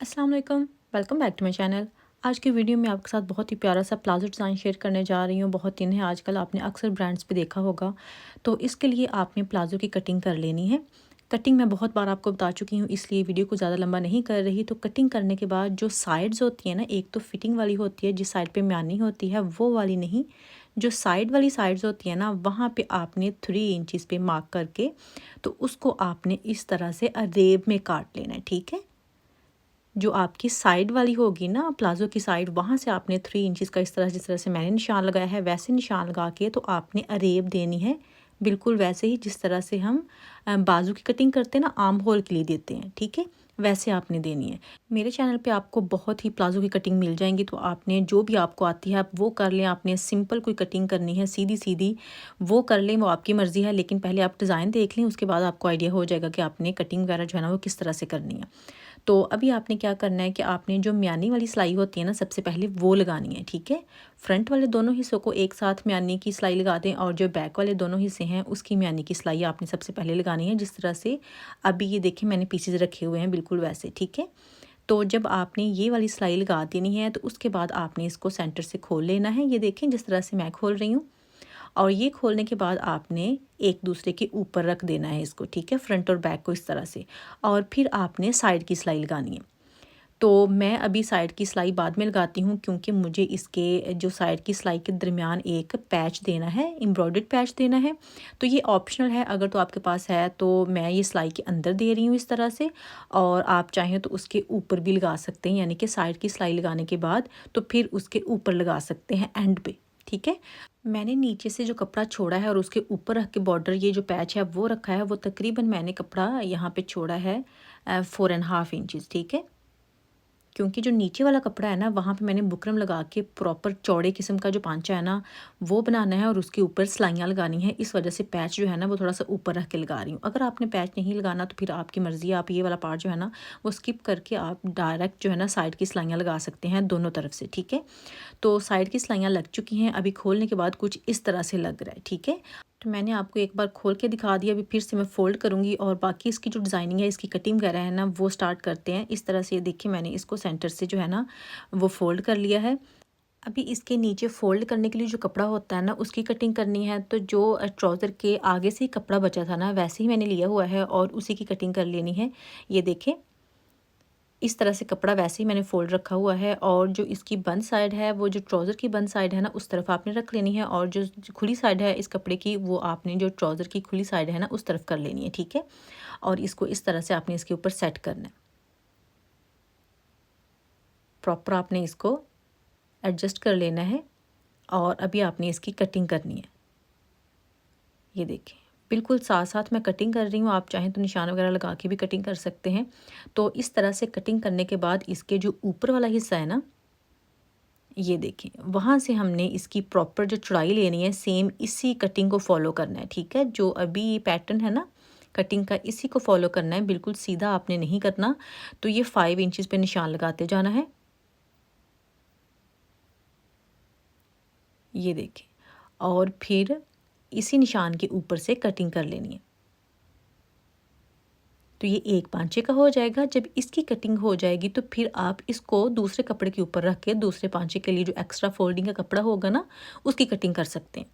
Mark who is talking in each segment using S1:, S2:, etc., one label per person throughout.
S1: अस्सलाम वालेकुम, welcome back to my channel. आज की वीडियो में आपके साथ बहुत ही प्यारा सा प्लाज़ो डिज़ाइन शेयर करने जा रही हूँ। बहुत इन है आजकल आपने अक्सर ब्रांड्स पे देखा होगा। तो इसके लिए आपने प्लाज़ो की कटिंग कर लेनी है। कटिंग मैं बहुत बार आपको बता चुकी हूँ, इसलिए वीडियो को ज़्यादा लंबा नहीं कर रही। तो कटिंग करने के बाद जो साइड्स होती हैं ना, एक तो फिटिंग वाली होती है जिस साइड पे म्यानी होती है वो वाली नहीं, जो साइड वाली साइड्स होती है ना वहाँ पे आपने 3 इंचज़ पे मार्क करके तो उसको आपने इस तरह से अरेब में काट लेना है, ठीक है। जो आपकी साइड वाली होगी ना प्लाज़ो की साइड, वहाँ से आपने 3 इंचज़ का इस तरह जिस तरह से मैंने निशान लगाया है वैसे निशान लगा के तो आपने अरेब देनी है, बिल्कुल वैसे ही जिस तरह से हम बाजू की कटिंग करते हैं ना, आर्म होल के लिए देते हैं, ठीक है। वैसे आपने देनी है। मेरे चैनल पे आपको बहुत ही प्लाज़ो की कटिंग मिल जाएंगी, तो आपने जो भी आपको आती है आप वो कर लें। आपने सिंपल कोई कटिंग करनी है सीधी सीधी, वो कर लें, वो आपकी मर्ज़ी है। लेकिन पहले आप डिज़ाइन देख लें, उसके बाद आपको आइडिया हो जाएगा कि आपने कटिंग वगैरह जो है ना वो किस तरह से करनी है। तो अभी आपने क्या करना है कि आपने जो म्यानी वाली सिलाई होती है ना, सबसे पहले वो लगानी है, ठीक है। फ्रंट वाले दोनों हिस्सों को एक साथ म्यानी की सिलाई लगा दें और जो बैक वाले दोनों हिस्से हैं उसकी म्यानी की सिलाई आपने सबसे पहले लगानी है, जिस तरह से अभी ये देखें मैंने पीसेज रखे हुए हैं बिल्कुल वैसे, ठीक है। तो जब आपने ये वाली सिलाई लगा देनी है तो उसके बाद आपने इसको सेंटर से खोल लेना है। ये देखें जिस तरह से मैं खोल रही हूँ, और ये खोलने के बाद आपने एक दूसरे के ऊपर रख देना है इसको, ठीक है, फ्रंट और बैक को इस तरह से। और फिर आपने साइड की सिलाई लगानी है। तो मैं अभी साइड की सिलाई बाद में लगाती हूँ, क्योंकि मुझे इसके जो साइड की सिलाई के दरमियान एक पैच देना है, एम्ब्रॉयडर्ड पैच देना है। तो ये ऑप्शनल है, अगर तो आपके पास है तो मैं ये सिलाई के अंदर दे रही हूँ इस तरह से, और आप चाहें तो उसके ऊपर भी लगा सकते हैं, यानी कि साइड की सिलाई लगाने के बाद तो फिर उसके ऊपर लगा सकते हैं एंड पे, ठीक है। मैंने नीचे से जो कपड़ा छोड़ा है और उसके ऊपर रख के बॉर्डर ये जो पैच है वो रखा है, वो तकरीबन मैंने कपड़ा यहाँ पे छोड़ा है 4.5 इंचज़, ठीक है। क्योंकि जो नीचे वाला कपड़ा है ना वहाँ पे मैंने बुकरम लगा के प्रॉपर चौड़े किस्म का जो पांचा है ना वो बनाना है और उसके ऊपर सिलाइयाँ लगानी है। इस वजह से पैच जो है ना वो थोड़ा सा ऊपर रख के लगा रही हूँ। अगर आपने पैच नहीं लगाना तो फिर आपकी मर्ज़ी है, आप ये वाला पार्ट जो है ना वो स्किप करके आप डायरेक्ट जो है ना साइड की सिलाइयाँ लगा सकते हैं दोनों तरफ से, ठीक है। तो साइड की सिलाइयाँ लग चुकी हैं, अभी खोलने के बाद कुछ इस तरह से लग रहा है, ठीक है। तो मैंने आपको एक बार खोल के दिखा दिया, अभी फिर से मैं फ़ोल्ड करूँगी और बाकी इसकी जो डिज़ाइनिंग है, इसकी कटिंग वगैरह है ना वो स्टार्ट करते हैं। इस तरह से ये देखिए मैंने इसको सेंटर से जो है ना वो फ़ोल्ड कर लिया है। अभी इसके नीचे फ़ोल्ड करने के लिए जो कपड़ा होता है ना उसकी कटिंग करनी है। तो जो ट्राउज़र के आगे से ही कपड़ा बचा था ना वैसे ही मैंने लिया हुआ है और उसी की कटिंग कर लेनी है। ये देखें इस तरह से कपड़ा वैसे ही मैंने फ़ोल्ड रखा हुआ है, और जो इसकी बंद साइड है वो जो ट्राउज़र की बंद साइड है ना उस तरफ आपने रख लेनी है, और जो खुली साइड है इस कपड़े की वो आपने जो ट्राउज़र की खुली साइड है ना उस तरफ कर लेनी है, ठीक है। और इसको इस तरह से आपने इसके ऊपर सेट करना है, प्रॉपर आपने इसको एडजस्ट कर लेना है। और अभी आपने इसकी कटिंग करनी है। ये देखें बिल्कुल साथ साथ मैं कटिंग कर रही हूँ, आप चाहें तो निशान वगैरह लगा के भी कटिंग कर सकते हैं। तो इस तरह से कटिंग करने के बाद इसके जो ऊपर वाला हिस्सा है ना, ये देखें वहाँ से हमने इसकी प्रॉपर जो चौड़ाई लेनी है, सेम इसी कटिंग को फॉलो करना है, ठीक है। जो अभी ये पैटर्न है ना कटिंग का, इसी को फॉलो करना है, बिल्कुल सीधा आपने नहीं करना। तो ये 5 इंचज़ पे निशान लगाते जाना है। ये देखें, और फिर इसी निशान के ऊपर से कटिंग कर लेनी है। तो ये एक पांचे का हो जाएगा। जब इसकी कटिंग हो जाएगी तो फिर आप इसको दूसरे कपड़े के ऊपर रख के दूसरे पांचे के लिए जो एक्स्ट्रा फोल्डिंग का कपड़ा होगा ना उसकी कटिंग कर सकते हैं।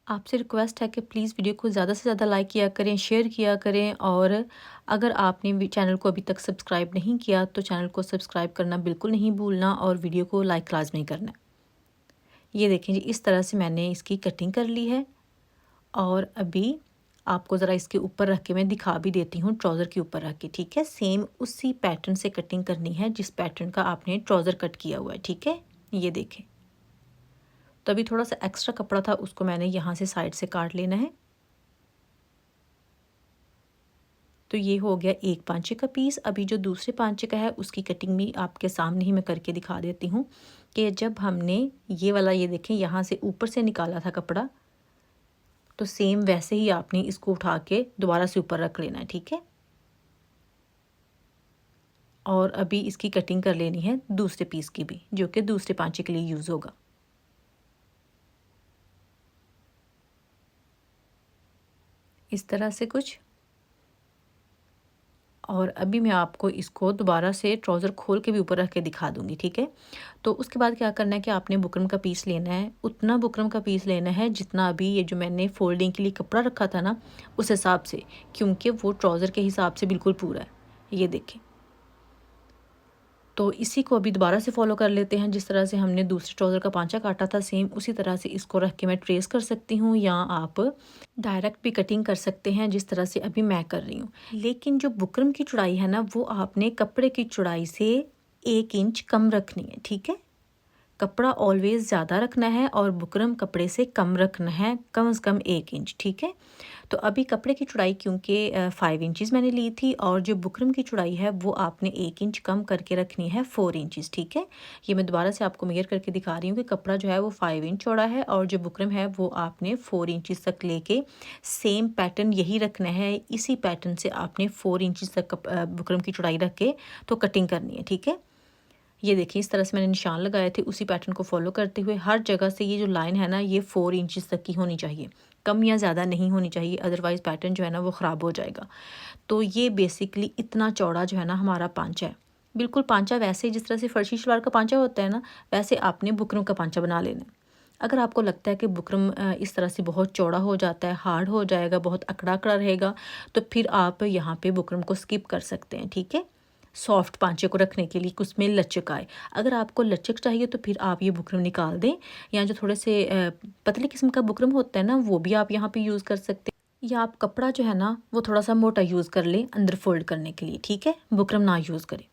S1: आपसे रिक्वेस्ट है कि प्लीज़ वीडियो को ज़्यादा से ज़्यादा लाइक किया करें, शेयर किया करें, और अगर आपने चैनल को अभी तक सब्सक्राइब नहीं किया तो चैनल को सब्सक्राइब करना बिल्कुल नहीं भूलना, और वीडियो को लाइक लाजमी करना। ये देखें जी इस तरह से मैंने इसकी कटिंग कर ली है, और अभी आपको ज़रा इसके ऊपर रख के मैं दिखा भी देती हूँ, ट्राउज़र के ऊपर रख के, ठीक है। सेम उसी पैटर्न से कटिंग करनी है जिस पैटर्न का आपने ट्राउज़र कट किया हुआ है, ठीक है। ये देखें, तो अभी थोड़ा सा एक्स्ट्रा कपड़ा था उसको मैंने यहाँ से साइड से काट लेना है। तो ये हो गया एक पांचे का पीस। अभी जो दूसरे पांचे का है उसकी कटिंग भी आपके सामने ही मैं करके दिखा देती हूँ कि जब हमने ये वाला, ये देखें यहाँ से ऊपर से निकाला था कपड़ा, तो सेम वैसे ही आपने इसको उठा के दोबारा से ऊपर रख लेना है, ठीक है। और अभी इसकी कटिंग कर लेनी है दूसरे पीस की भी, जो कि दूसरे पांचे के लिए यूज़ होगा। इस तरह से कुछ, और अभी मैं आपको इसको दोबारा से ट्राउज़र खोल के भी ऊपर रख के दिखा दूँगी, ठीक है। तो उसके बाद क्या करना है कि आपने बुकरम का पीस लेना है, उतना बुकरम का पीस लेना है जितना अभी ये जो मैंने फ़ोल्डिंग के लिए कपड़ा रखा था ना, उस हिसाब से, क्योंकि वो ट्राउज़र के हिसाब से बिल्कुल पूरा है। ये देखें। तो इसी को अभी दोबारा से फॉलो कर लेते हैं। जिस तरह से हमने दूसरे ट्राउज़र का पांचा काटा था, सेम उसी तरह से इसको रख के मैं ट्रेस कर सकती हूँ, या आप डायरेक्ट भी कटिंग कर सकते हैं जिस तरह से अभी मैं कर रही हूँ। लेकिन जो बुकरम की चौड़ाई है ना, वो आपने कपड़े की चौड़ाई से 1 इंच कम रखनी है, ठीक है। कपड़ा ऑलवेज़ ज़्यादा रखना है और बुकरम कपड़े से कम रखना है, कम से कम 1 इंच, ठीक है। तो अभी कपड़े की चौड़ाई क्योंकि 5 इंचज़ मैंने ली थी, और जो बुकरम की चौड़ाई है वो आपने 1 इंच कम करके रखनी है, 4 इंचज़, ठीक है। ये मैं दोबारा से आपको मेजर करके दिखा रही हूँ कि कपड़ा जो है वो 5 इंच चौड़ा है, और जो बुकरम है वो आपने 4 इंचज़ तक लेके सेम पैटर्न यही रखना है। इसी पैटर्न से आपने 4 इंचज़ तक बुकरम की चौड़ाई रख के तो कटिंग करनी है, ठीक है। ये देखिए इस तरह से मैंने निशान लगाए थे, उसी पैटर्न को फॉलो करते हुए हर जगह से ये जो लाइन है ना, ये 4 इंचज़ तक की होनी चाहिए, कम या ज़्यादा नहीं होनी चाहिए, अदरवाइज़ पैटर्न जो है ना वो ख़राब हो जाएगा। तो ये बेसिकली इतना चौड़ा जो है ना हमारा पांचा है। बिल्कुल पांचा वैसे ही जिस तरह से फर्शी शलवार का पांचा होता है ना, वैसे आपने बुकरम का पांचा बना लेना है। अगर आपको लगता है कि बुकरम इस तरह से बहुत चौड़ा हो जाता है, हार्ड हो जाएगा, बहुत अकड़ा-अकड़ा रहेगा, तो फिर आप यहाँ पे बुकरम को स्किप कर सकते हैं, ठीक है। सॉफ्ट पांचे को रखने के लिए कि उसमें लचक आए। अगर आपको लचक चाहिए तो फिर आप ये बुकरम निकाल दें, या जो थोड़े से पतले किस्म का बुकरम होता है ना, वो भी आप यहाँ पे यूज़ कर सकते हैं। या आप कपड़ा जो है ना वो थोड़ा सा मोटा यूज़ कर लें अंदर फोल्ड करने के लिए, ठीक है। बुकरम ना यूज़ करें,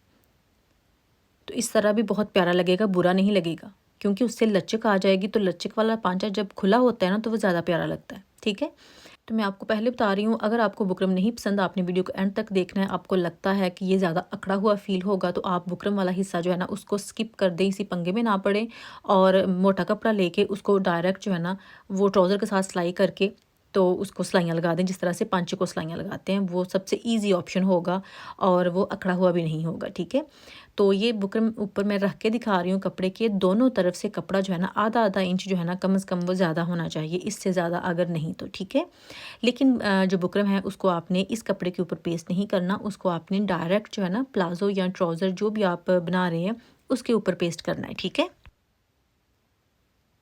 S1: तो इस तरह भी बहुत प्यारा लगेगा, बुरा नहीं लगेगा, क्योंकि उससे लचक आ जाएगी। तो लचक वाला पांचा जब खुला होता है ना, तो वो ज़्यादा प्यारा लगता है, ठीक है। तो मैं आपको पहले बता रही हूँ, अगर आपको बुकरम नहीं पसंद, आपने वीडियो को एंड तक देखना है, आपको लगता है कि ये ज़्यादा अकड़ा हुआ फ़ील होगा, तो आप बुकरम वाला हिस्सा जो है ना उसको स्किप कर दें, इसी पंगे में ना पड़े, और मोटा कपड़ा लेके उसको डायरेक्ट जो है ना वो ट्राउज़र के साथ सिलाई करके तो उसको सिलाइयाँ लगा दें। जिस तरह से पांचे को सिलाइयाँ लगाते हैं, वो सबसे ईजी ऑप्शन होगा, और वो अकड़ा हुआ भी नहीं होगा, ठीक है। तो ये बुकरम ऊपर मैं रख के दिखा रही हूँ, कपड़े के दोनों तरफ से कपड़ा जो है ना आधा आधा इंच जो है ना कम से कम वो ज़्यादा होना चाहिए, इससे ज़्यादा अगर नहीं तो ठीक है। लेकिन जो बुकरम है उसको आपने इस कपड़े के ऊपर पेस्ट नहीं करना, उसको आपने डायरेक्ट जो है ना प्लाजो या ट्राउज़र जो भी आप बना रहे हैं उसके ऊपर पेस्ट करना है, ठीक है।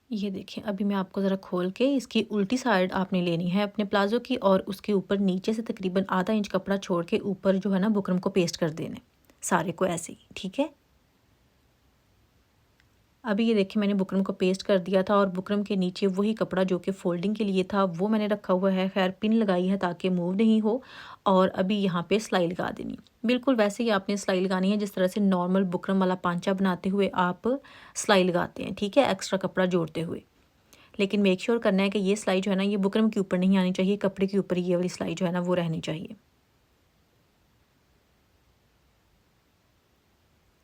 S1: ये देखिए अभी मैं आपको ज़रा खोल के इसकी उल्टी साइड आपने लेनी है अपने प्लाजो की, और उसके ऊपर नीचे से तकरीबन आधा इंच कपड़ा छोड़ के ऊपर जो है ना बुकरम को पेस्ट कर देना है, सारे को ऐसे ही, ठीक है। अभी ये देखिए मैंने बुकरम को पेस्ट कर दिया था, और बुकरम के नीचे वही कपड़ा जो कि फ़ोल्डिंग के लिए था वो मैंने रखा हुआ है। खैर पिन लगाई है ताकि मूव नहीं हो, और अभी यहाँ पे सिलाई लगा देनी। बिल्कुल वैसे ही आपने सिलाई लगानी है जिस तरह से नॉर्मल बुकरम वाला पांचा बनाते हुए आप सिलाई लगाते हैं, ठीक है, एक्स्ट्रा कपड़ा जोड़ते हुए। लेकिन मेक श्योर करना है कि ये सिलाई जो है ना ये बुकरम के ऊपर नहीं आनी चाहिए, कपड़े के ऊपर ये वाली सिलाई जो है ना वो रहनी चाहिए।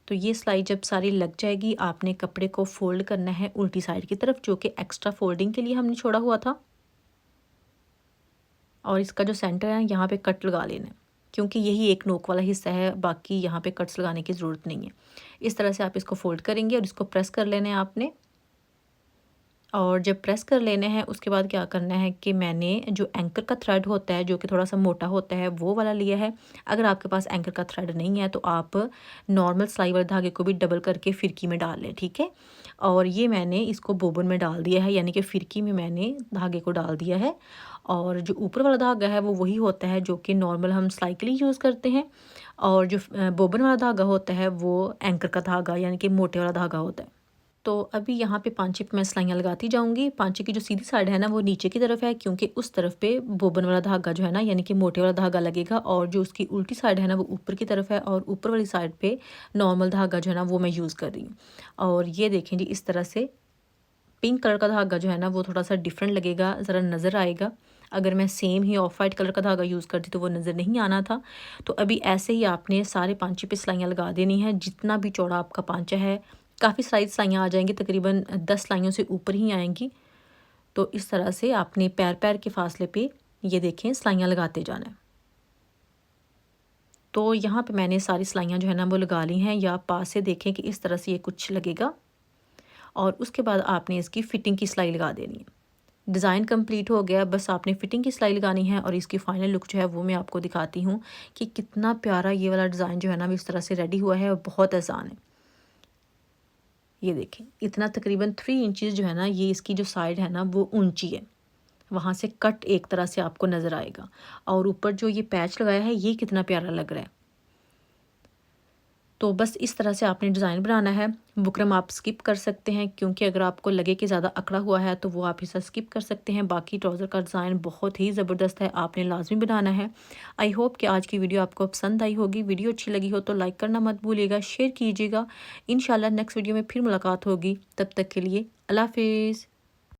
S1: तो ये सिलाई जब सारी लग जाएगी, आपने कपड़े को फोल्ड करना है उल्टी साइड की तरफ, जो कि एक्स्ट्रा फोल्डिंग के लिए हमने छोड़ा हुआ था, और इसका जो सेंटर है यहाँ पे कट लगा लेना है, क्योंकि यही एक नोक वाला हिस्सा है, बाकी यहाँ पे कट्स लगाने की ज़रूरत नहीं है। इस तरह से आप इसको फोल्ड करेंगे और इसको प्रेस कर लेना है आपने। और जब प्रेस कर लेने हैं उसके बाद क्या करना है कि मैंने जो एंकर का थ्रेड होता है जो कि थोड़ा सा मोटा होता है वो वाला लिया है। अगर आपके पास एंकर का थ्रेड नहीं है तो आप नॉर्मल सिलाई वाले धागे को भी डबल करके फिरकी में डाल लें, ठीक है। और ये मैंने इसको बोबन में डाल दिया है, यानी कि फिरकी में मैंने धागे को डाल दिया है। और जो ऊपर वाला धागा है वो वही होता है जो कि नॉर्मल हम सिलाई के लिए यूज़ करते हैं, और जो बोबन वाला धागा होता है वो एंकर का धागा यानी कि मोटे वाला धागा होता है। तो अभी यहाँ पे पांचे पे मैं सिलाइयाँ लगाती जाऊँगी। पांचे की जो सीधी साइड है ना वो नीचे की तरफ है, क्योंकि उस तरफ पे बोबन वाला धागा जो है ना यानी कि मोटे वाला धागा लगेगा, और जो उसकी उल्टी साइड है ना वो ऊपर की तरफ है, और ऊपर वाली साइड पे नॉर्मल धागा जो है ना वो मैं यूज़ कर रही हूँ। और ये देखें जी इस तरह से पिंक कलर का धागा जो है ना वो थोड़ा सा डिफरेंट लगेगा, ज़रा नज़र आएगा। अगर मैं same he of white colour का धागा यूज़ करती तो वो नज़र नहीं आना था। तो अभी ऐसे ही आपने सारे पांचे पे सिलाइयाँ लगा देनी है, जितना भी चौड़ा आपका पांचा है। काफ़ी सारी सिलाइयाँ आ जाएंगी, तकरीबन 10 सिलाइयों से ऊपर ही आएंगी। तो इस तरह से आपने पैर पैर के फासले पे ये देखें सिलाइयाँ लगाते जाना है। तो यहाँ पे मैंने सारी सिलाइयाँ जो है ना वो लगा ली हैं, या आप पास से देखें कि इस तरह से ये कुछ लगेगा। और उसके बाद आपने इसकी फ़िटिंग की सिलाई लगा देनी है। डिज़ाइन कंप्लीट हो गया, बस आपने फिटिंग की सिलाई लगानी है और इसकी फाइनल लुक जो है वो मैं आपको दिखाती हूँ कि कितना प्यारा ये वाला डिज़ाइन जो है ना इस तरह से रेडी हुआ है और बहुत आसान है। ये देखें, इतना तकरीबन 3 इंचज़ जो है ना ये इसकी जो साइड है ना वो ऊंची है, वहाँ से कट एक तरह से आपको नज़र आएगा। और ऊपर जो ये पैच लगाया है ये कितना प्यारा लग रहा है। तो बस इस तरह से आपने डिज़ाइन बनाना है। बुकरम आप स्किप कर सकते हैं, क्योंकि अगर आपको लगे कि ज़्यादा अकड़ा हुआ है तो वो आप इसे स्किप कर सकते हैं। बाकी ट्राउज़र का डिज़ाइन बहुत ही ज़बरदस्त है, आपने लाजमी बनाना है। आई होप कि आज की वीडियो आपको पसंद आई होगी। वीडियो अच्छी लगी हो तो लाइक करना मत भूलिएगा, शेयर कीजिएगा। इंशाल्लाह नेक्स्ट वीडियो में फिर मुलाकात होगी, तब तक के लिए अल्लाह हाफिज़।